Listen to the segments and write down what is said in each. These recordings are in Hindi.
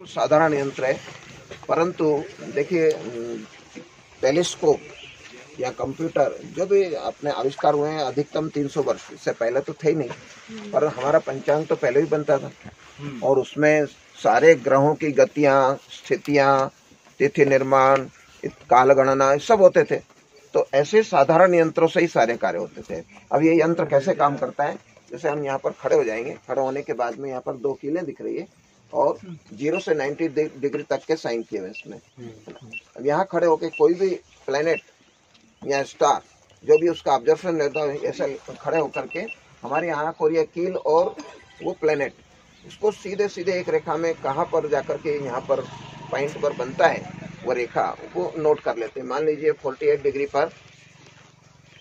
साधारण यंत्र है, परंतु देखिए टेलीस्कोप या कंप्यूटर जो भी अपने आविष्कार हुए हैं अधिकतम 300 वर्ष से पहले तो थे ही नहीं, पर हमारा पंचांग तो पहले ही बनता था और उसमें सारे ग्रहों की गतियां, स्थितियां, तिथि निर्माण, काल गणना सब होते थे। तो ऐसे साधारण यंत्रों से ही सारे कार्य होते थे। अब ये यंत्र कैसे काम करता है, जैसे हम यहाँ पर खड़े हो जाएंगे, खड़े होने के बाद में यहाँ पर 2 कीलें दिख रही है और 0 से 90 डिग्री तक के साइन किए हुए इसमें। अब यहाँ खड़े होके कोई भी प्लेनेट या स्टार जो भी उसका ऑब्जर्वेशन लेता है, ऐसे खड़े होकर के हमारी आँख और ये कील और वो प्लेनेट उसको सीधे सीधे एक रेखा में कहाँ पर जाकर के यहाँ पर पॉइंट पर बनता है वो रेखा वो नोट कर लेते हैं। मान लीजिए 48 डिग्री पर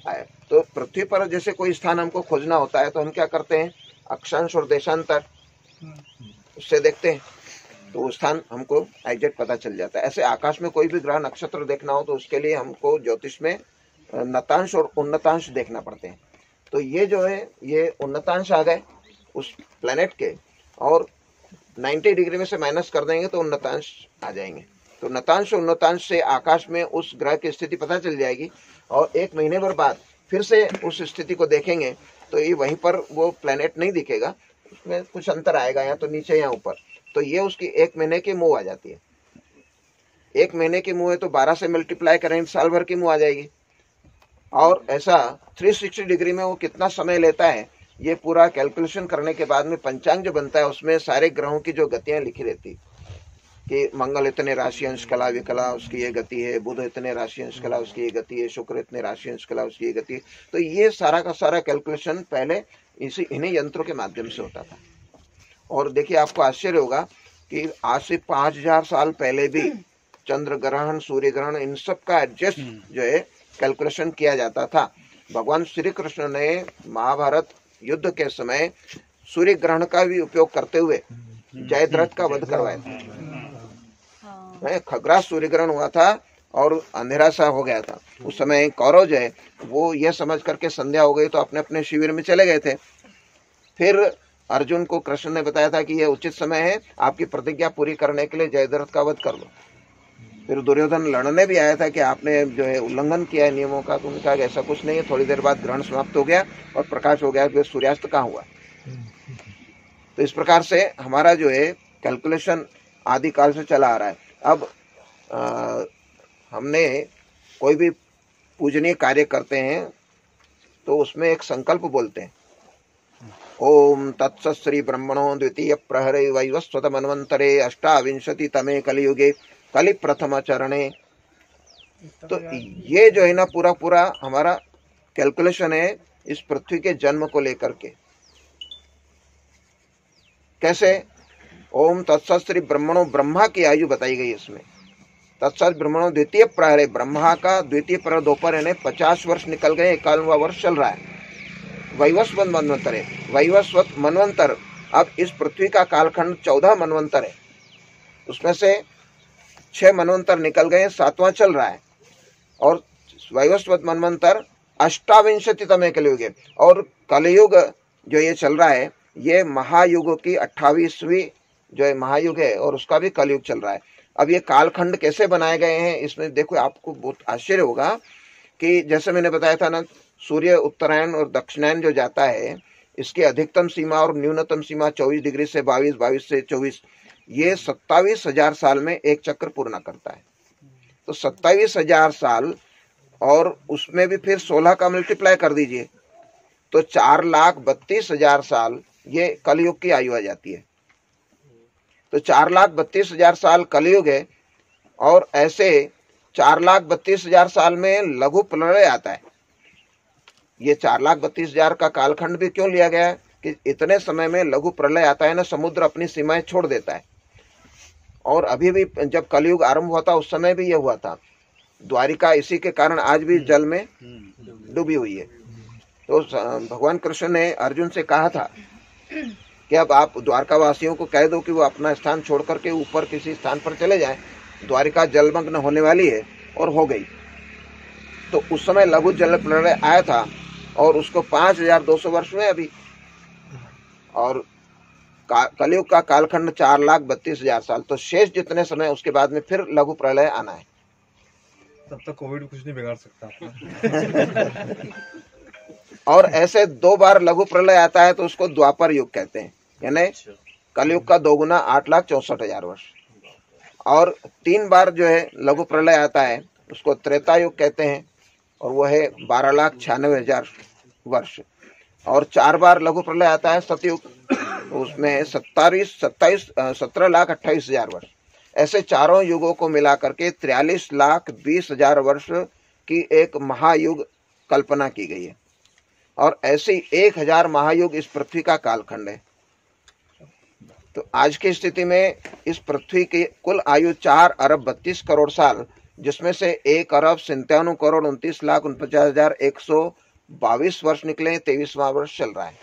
आए, तो पृथ्वी पर जैसे कोई स्थान हमको खोजना होता है तो हम क्या करते हैं, अक्षांश और देशांतर उससे देखते हैं तो वो स्थान हमको एग्जैक्ट पता चल जाता है। ऐसे आकाश में कोई भी ग्रह नक्षत्र देखना हो तो उसके लिए हमको ज्योतिष में नतांश और उन्नतांश देखना पड़ते हैं। तो ये जो है ये उन्नतांश आ गए उस प्लेनेट के और 90 डिग्री में से माइनस कर देंगे तो उन्नतांश आ जाएंगे। तो नतांश और उन्नतांश से आकाश में उस ग्रह की स्थिति पता चल जाएगी और 1 महीने भर बाद फिर से उस स्थिति को देखेंगे तो ये वहीं पर वो प्लेनेट नहीं दिखेगा, उसमें कुछ अंतर आएगा, या तो नीचे या ऊपर। तो ये उसकी 1 महीने की मुँह आ जाती है। 1 महीने की मुँह है तो 12 से मल्टीप्लाई करेंगे साल भर की मुँह आ जाएगी। और ऐसा 360 डिग्री में वो कितना समय लेता है ये पूरा कैलकुलेशन करने के बाद में पंचांग जो बनता है उसमें सारे ग्रहों की जो गतियां लिखी रहती कि मंगल इतने राशि अंश कला विकला उसकी ये गति है, बुध इतने राशि अंश कला उसकी ये गति है, शुक्र इतने राशि अंश कला उसकी ये गति है। तो ये सारा का सारा कैलकुलेशन पहले इन्हीं यंत्रों के माध्यम से होता था। और देखिए आपको आश्चर्य होगा कि आज से 5000 साल पहले भी चंद्र ग्रहण, सूर्य ग्रहण, इन सब का एडजस्ट जो है कैलकुलेशन किया जाता था। भगवान श्री कृष्ण ने महाभारत युद्ध के समय सूर्य ग्रहण का भी उपयोग करते हुए जयद्रथ का वध करवाया था। खग्रास सूर्य ग्रहण हुआ था और अंधेरा सा हो गया था। उस समय कौरव जो है वो यह समझ करके संध्या हो गई तो अपने अपने शिविर में चले गए थे। फिर अर्जुन को कृष्ण ने बताया था कि यह उचित समय है, आपकी प्रतिज्ञा पूरी करने के लिए जयद्रथ का वध कर लो। फिर दुर्योधन लड़ने भी आया था कि आपने जो है उल्लंघन किया है नियमों का। तो उन्होंने कहा कि ऐसा कुछ नहीं है। थोड़ी देर बाद ग्रहण समाप्त हो गया और प्रकाश हो गया, फिर सूर्यास्त कहाँ हुआ। तो इस प्रकार से हमारा जो है कैलकुलेशन आदिकाल से चला आ रहा है। अब हमने कोई भी पूजनीय कार्य करते हैं तो उसमें एक संकल्प बोलते हैं, ओम तत्सत् श्री ब्रह्मणो द्वितीय प्रहरे वैवस्वत मन्वंतरे अष्टाविंशति तमे कलियुगे कलि प्रथम चरणे। तो ये जो है ना पूरा हमारा कैलकुलेशन है इस पृथ्वी के जन्म को लेकर के। कैसे? ओम तत्सत् श्री ब्रह्मणो, ब्रह्मा की आयु बताई गई इसमें। तत्सत् ब्रह्मणो द्वितीय प्रहरे, ब्रह्मा का द्वितीय प्रहर दोपहर यानी 50 वर्ष निकल गए, 51वां वर्ष चल रहा है। वैवस्वत मनवंतर, वैवस्वत मनवंतर, अब इस पृथ्वी का कालखंड 14 मनवंतर है, उसमें से 6 मनवंतर निकल गए, 7वां चल रहा है। और वैवस्वत मनवंतर अष्टाविंशतितमे कलियुग है और कलियुग जो ये चल रहा है ये महायुग की 28वीं जो है महायुग है और उसका भी कलियुग चल रहा है। अब ये कालखंड कैसे बनाए गए हैं इसमें देखो आपको बहुत आश्चर्य होगा कि जैसे मैंने बताया था ना, सूर्य उत्तरायण और दक्षिणायन जो जाता है इसकी अधिकतम सीमा और न्यूनतम सीमा 24 डिग्री से 22, 22 से 24, ये 27,000 साल में एक चक्र पूर्ण करता है। तो 27,000 साल और उसमें भी फिर 16 का मल्टीप्लाई कर दीजिए तो 4,32,000 साल ये कलयुग की आयु आ जाती है। तो 4,32,000 साल कलयुग है और ऐसे 4,32,000 साल में लघु प्रलय आता है। ये 4,32,000 का कालखंड भी क्यों लिया गया है कि इतने समय में लघु प्रलय आता है ना, समुद्र अपनी सीमाएं छोड़ देता है। और अभी भी जब कलयुग आरंभ हुआ था उस समय भी यह हुआ था। द्वारिका इसी के कारण आज भी जल में डूबी हुई है। तो भगवान कृष्ण ने अर्जुन से कहा था कि अब आप द्वारका वासियों को कह दो कि वो अपना स्थान छोड़ करके ऊपर किसी स्थान पर चले जाएं, द्वारिका जलमग्न होने वाली है। और हो गई। तो उस समय लघु जल प्रलय आया था और उसको 5200 वर्ष में अभी। और कलयुग का कालखंड 4,32,000 साल, तो शेष जितने समय उसके बाद में फिर लघु प्रलय आना है। तब तक कोविड कुछ नहीं बिगाड़ सकता। और ऐसे 2 बार लघु प्रलय आता है तो उसको द्वापर युग कहते हैं, यानी कलयुग का 2 गुना 8,64,000 वर्ष। और 3 बार जो है लघु प्रलय आता है उसको त्रेता युग कहते हैं, और वो है 12,96,000 वर्ष। और 4 बार लघु प्रलय आता है सतयुग, तो उसमें 17,28,000 वर्ष। ऐसे चारों युगों को मिला करके 43,20,000 वर्ष की एक महायुग कल्पना की गई है। और ऐसे 1,000 महायुग इस पृथ्वी का कालखंड है। तो आज की स्थिति में इस पृथ्वी की कुल आयु 4,32 करोड़ साल, जिसमें से 1,97,29,49,122 वर्ष निकले, 23वां वर्ष चल रहा है।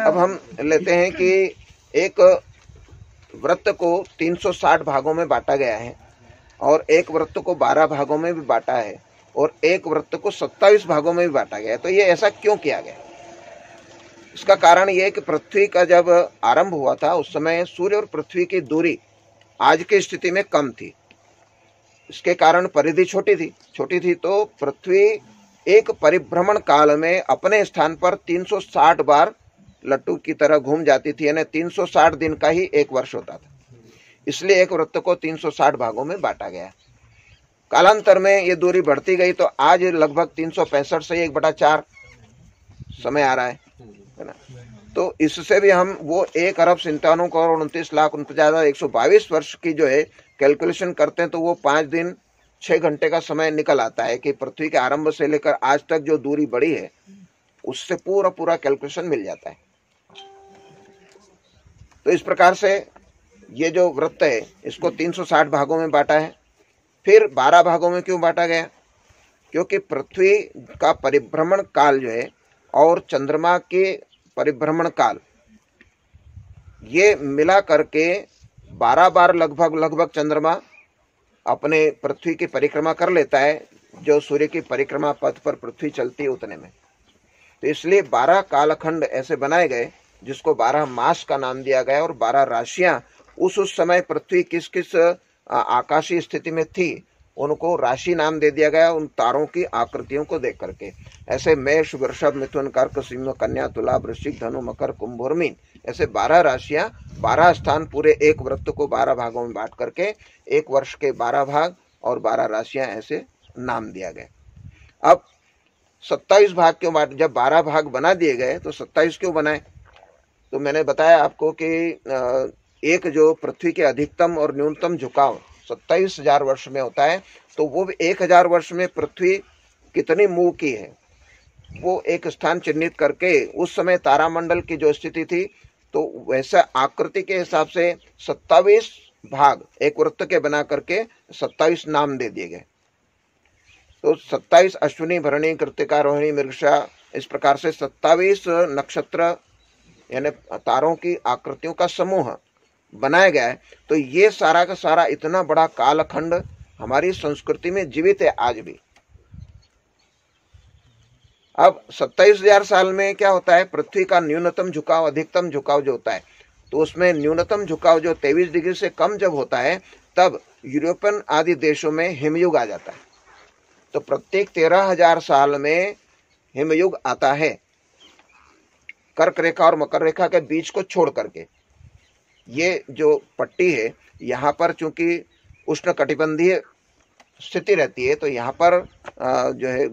अब हम लेते हैं कि एक वृत्त को 360 भागों में बांटा गया है, और एक वृत्त को 12 भागों में भी बांटा है, और एक वृत्त को 27 भागों में भी बांटा गया है। तो ये ऐसा क्यों किया गया? इसका कारण ये है कि पृथ्वी का जब आरंभ हुआ था उस समय सूर्य और पृथ्वी की दूरी आज की स्थिति में कम थी। इसके कारण परिधि छोटी थी, तो पृथ्वी एक परिभ्रमण काल में अपने स्थान पर 360 बार लट्टू की तरह घूम जाती थी, यानी 360 दिन का ही एक वर्ष होता था। इसलिए एक वृत्त को 360 भागों में बांटा गया। कालांतर में ये दूरी बढ़ती गई, तो आज लगभग 365 से 1/4 समय आ रहा है ना। तो इससे भी हम वो 1,97,29,49,122 वर्ष की जो है कैलकुलेशन करते हैं, तो वो 5 दिन 6 घंटे का समय निकल आता है कि पृथ्वी के आरंभ से लेकर आज तक जो दूरी बढ़ी है उससे पूरा कैलकुलेशन मिल जाता है। तो इस प्रकार से ये जो वृत्त है इसको 360 भागों में बांटा है। फिर 12 भागों में क्यों बांटा गया? क्योंकि पृथ्वी का परिभ्रमण काल जो है और चंद्रमा के परिभ्रमण काल, ये मिला करके 12 बार लगभग चंद्रमा अपने पृथ्वी की परिक्रमा कर लेता है, जो सूर्य की परिक्रमा पथ पर पृथ्वी चलती है उतने में। तो इसलिए 12 कालखंड ऐसे बनाए गए जिसको 12 मास का नाम दिया गया, और 12 राशियां उस समय पृथ्वी किस किस आकाशीय स्थिति में थी उनको राशि नाम दे दिया गया, उन तारों की आकृतियों को देख करके। ऐसे मेष, वृषभ, मिथुन, कर्क, सिंह, कन्या, तुला, वृश्चिक, धनु, मकर, कुंभ और मीन, ऐसे 12 राशियां, 12 स्थान पूरे एक वृत्त को 12 भागों में बांट करके एक वर्ष के 12 भाग और 12 राशियां ऐसे नाम दिया गया। अब 27 भाग क्यों बांट? जब 12 भाग बना दिए गए तो 27 क्यों बनाए? तो मैंने बताया आपको कि एक जो पृथ्वी के अधिकतम और न्यूनतम झुकाव 27,000 वर्ष में होता है, तो वो भी 1,000 वर्ष में पृथ्वी कितनी मूव की है वो एक स्थान चिन्हित करके उस समय तारामंडल की जो स्थिति थी, तो वैसा आकृति के हिसाब से 27 भाग एक वृत्त के बना करके 27 नाम दे दिए गए। तो 27 अश्विनी, भरणी, कृत्तिका, रोहिणी, मृगशिरा, इस प्रकार से 27 नक्षत्र यानी तारों की आकृतियों का समूह बनाया गया है। तो ये सारा का सारा इतना बड़ा कालखंड हमारी संस्कृति में जीवित है आज भी। अब 27,000 साल में क्या होता है? पृथ्वी का न्यूनतम झुकाव, अधिकतम झुकाव जो होता है, तो उसमें न्यूनतम झुकाव जो 23 डिग्री से कम जब होता है, तब यूरोपियन आदि देशों में हिमयुग आ जाता है। तो प्रत्येक 13,000 साल में हिमयुग आता है, कर्क रेखा और मकर रेखा के बीच को छोड़ करके। ये जो पट्टी है यहाँ पर चूंकि उष्ण कटिबंधीय स्थिति रहती है, तो यहाँ पर जो है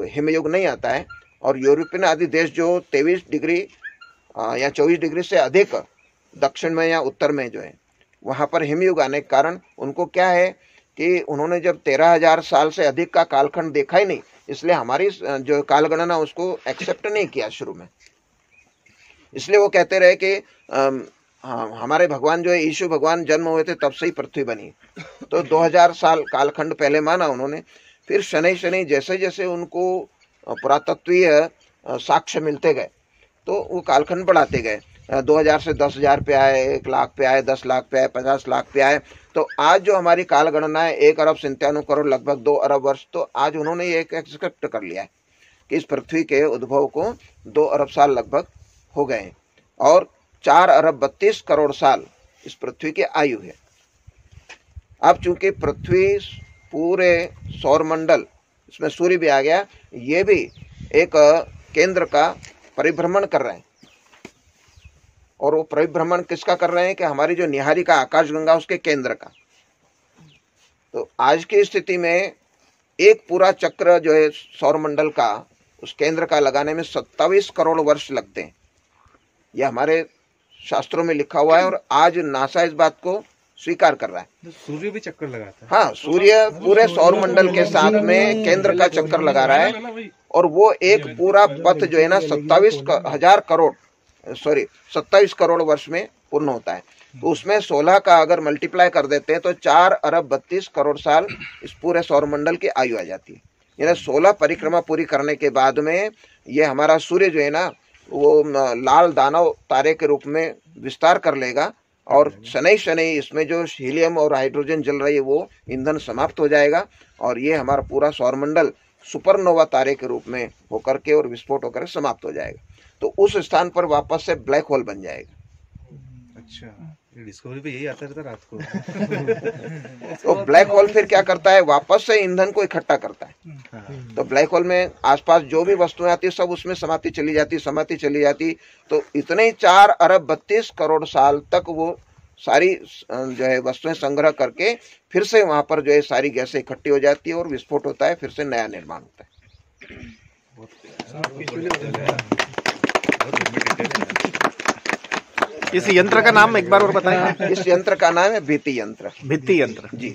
हिमयुग नहीं आता है। और यूरोपियन आदि देश जो 23 डिग्री या 24 डिग्री से अधिक दक्षिण में या उत्तर में जो है, वहाँ पर हिमयुग आने के कारण उनको क्या है कि उन्होंने जब 13,000 साल से अधिक का कालखंड देखा ही नहीं, इसलिए हमारी जो कालगणना उसको एक्सेप्ट नहीं किया शुरू में। इसलिए वो कहते रहे कि हमारे भगवान जो है, यीशु भगवान जन्म हुए थे तब से ही पृथ्वी बनी। तो 2000 साल कालखंड पहले माना उन्होंने। फिर शनि जैसे जैसे उनको पुरातत्वीय साक्ष्य मिलते गए तो वो कालखंड बढ़ाते गए। 2000 से 10,000 पे आए, 1 लाख पे आए, 10 लाख पे आए, 50 लाख पे आए। तो आज जो हमारी काल गणना है 1,97 करोड़ लगभग 2 अरब वर्ष, तो आज उन्होंने ये एक एक्सेप्ट कर लिया है कि इस पृथ्वी के उद्भव को 2 अरब साल लगभग हो गए हैं और 4 अरब 32 करोड़ साल इस पृथ्वी की आयु है। अब चूंकि पृथ्वी पूरे सौरमंडल, इसमें सूर्य भी आ गया, ये भी एक केंद्र का परिभ्रमण कर रहे हैं। और वो परिभ्रमण किसका कर रहे हैं कि हमारी जो निहारिका आकाशगंगा उसके केंद्र का। तो आज की स्थिति में एक पूरा चक्र जो है सौरमंडल का, उस केंद्र का लगाने में 27 करोड़ वर्ष लगते हैं। यह हमारे शास्त्रों में लिखा हुआ है और आज नासा इस बात को स्वीकार कर रहा है। तो सूर्य भी चक्कर लगाता है? हाँ, सूर्य पूरे सौरमंडल के साथ में केंद्र का चक्कर लगा रहा है और वो एक पूरा पथ जो है ना 27 करोड़ वर्ष में पूर्ण होता है। तो उसमें 16 का अगर मल्टीप्लाई कर देते हैं तो 4 अरब 32 करोड़ साल इस पूरे सौरमंडल की आयु आ जाती है। यानी 16 परिक्रमा पूरी करने के बाद में ये हमारा सूर्य जो है ना वो लाल दानव तारे के रूप में विस्तार कर लेगा और शनै शनै इसमें जो हीलियम और हाइड्रोजन जल रही है वो ईंधन समाप्त हो जाएगा और ये हमारा पूरा सौरमंडल सुपरनोवा तारे के रूप में होकर के और विस्फोट होकर समाप्त हो जाएगा। तो उस स्थान पर वापस से ब्लैक होल बन जाएगा। अच्छा, ये डिस्कवरी पे यही आता रहता रात को। तो ब्लैक होल फिर क्या करता है, वापस से ईंधन को इकट्ठा करता है। तो ब्लैक होल में आसपास जो भी वस्तुएं आती है सब उसमें समाती चली जाती। तो इतने ही 4 अरब 32 करोड़ साल तक वो सारी जो है वस्तुएं संग्रह करके फिर से वहां पर जो है सारी गैसें इकट्ठी हो जाती है और विस्फोट होता है, फिर से नया निर्माण होता है। इस यंत्र का नाम एक बार और बताएं। इस यंत्र का नाम है भित्ति यंत्र। भित्ति यंत्र जी।